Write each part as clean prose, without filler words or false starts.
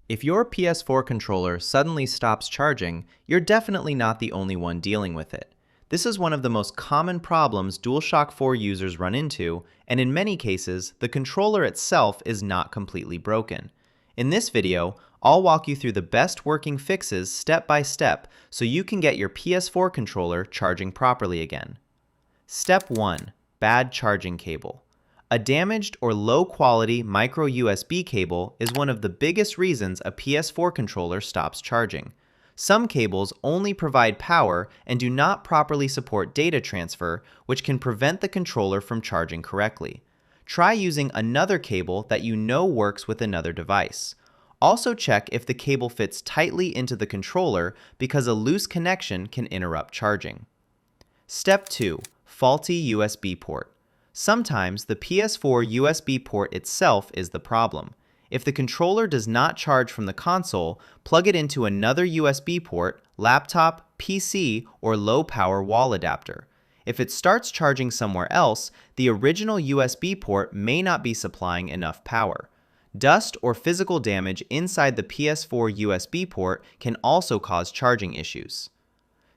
If your PS4 controller suddenly stops charging, you're definitely not the only one dealing with it. This is one of the most common problems DualShock 4 users run into, and in many cases, the controller itself is not completely broken. In this video, I'll walk you through the best working fixes step by step so you can get your PS4 controller charging properly again. Step 1. Bad charging cable. A damaged or low-quality micro USB cable is one of the biggest reasons a PS4 controller stops charging. Some cables only provide power and do not properly support data transfer, which can prevent the controller from charging correctly. Try using another cable that you know works with another device. Also check if the cable fits tightly into the controller because a loose connection can interrupt charging. Step 2. Faulty USB port. Sometimes the PS4 USB port itself is the problem. If the controller does not charge from the console, plug it into another USB port, laptop, PC, or low-power wall adapter. If it starts charging somewhere else, the original USB port may not be supplying enough power. Dust or physical damage inside the PS4 USB port can also cause charging issues.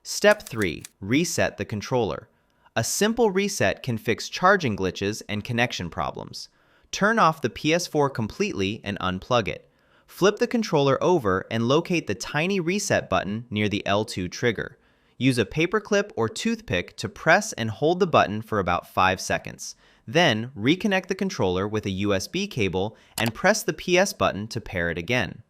Step 3. Reset the controller. A simple reset can fix charging glitches and connection problems. Turn off the PS4 completely and unplug it. Flip the controller over and locate the tiny reset button near the L2 trigger. Use a paperclip or toothpick to press and hold the button for about 5 seconds. Then, reconnect the controller with a USB cable and press the PS button to pair it again.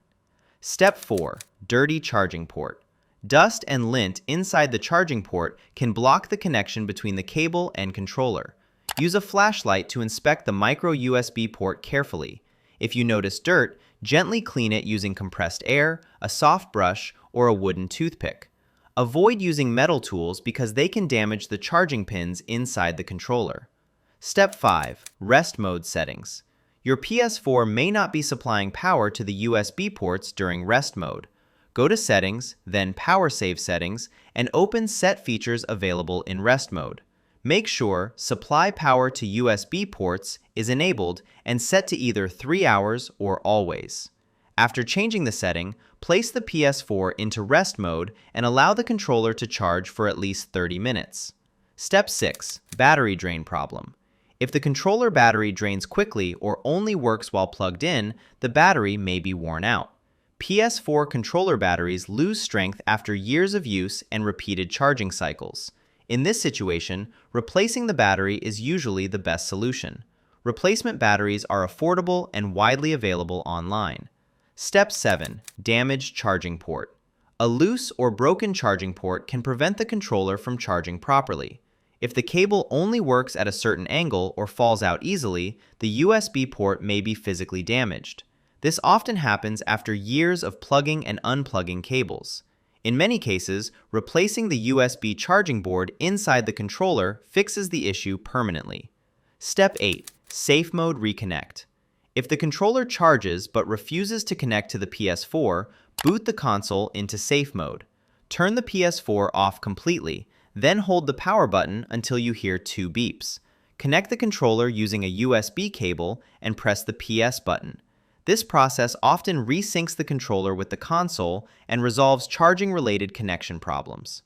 Step 4. Dirty charging port. Dust and lint inside the charging port can block the connection between the cable and controller. Use a flashlight to inspect the micro USB port carefully. If you notice dirt, gently clean it using compressed air, a soft brush, or a wooden toothpick. Avoid using metal tools because they can damage the charging pins inside the controller. Step 5. Rest mode settings. Your PS4 may not be supplying power to the USB ports during rest mode. Go to Settings, then Power Save Settings, and open Set Features Available in Rest Mode. Make sure Supply Power to USB ports is enabled and set to either 3 hours or always. After changing the setting, place the PS4 into rest mode and allow the controller to charge for at least 30 minutes. Step 6. Battery drain problem. If the controller battery drains quickly or only works while plugged in, the battery may be worn out. PS4 controller batteries lose strength after years of use and repeated charging cycles. In this situation, replacing the battery is usually the best solution. Replacement batteries are affordable and widely available online. Step 7. Damaged charging port. A loose or broken charging port can prevent the controller from charging properly. If the cable only works at a certain angle or falls out easily, the USB port may be physically damaged. This often happens after years of plugging and unplugging cables. In many cases, replacing the USB charging board inside the controller fixes the issue permanently. Step 8. Safe Mode Reconnect. If the controller charges but refuses to connect to the PS4, boot the console into safe mode. Turn the PS4 off completely, then hold the power button until you hear 2 beeps. Connect the controller using a USB cable and press the PS button. This process often resyncs the controller with the console and resolves charging-related connection problems.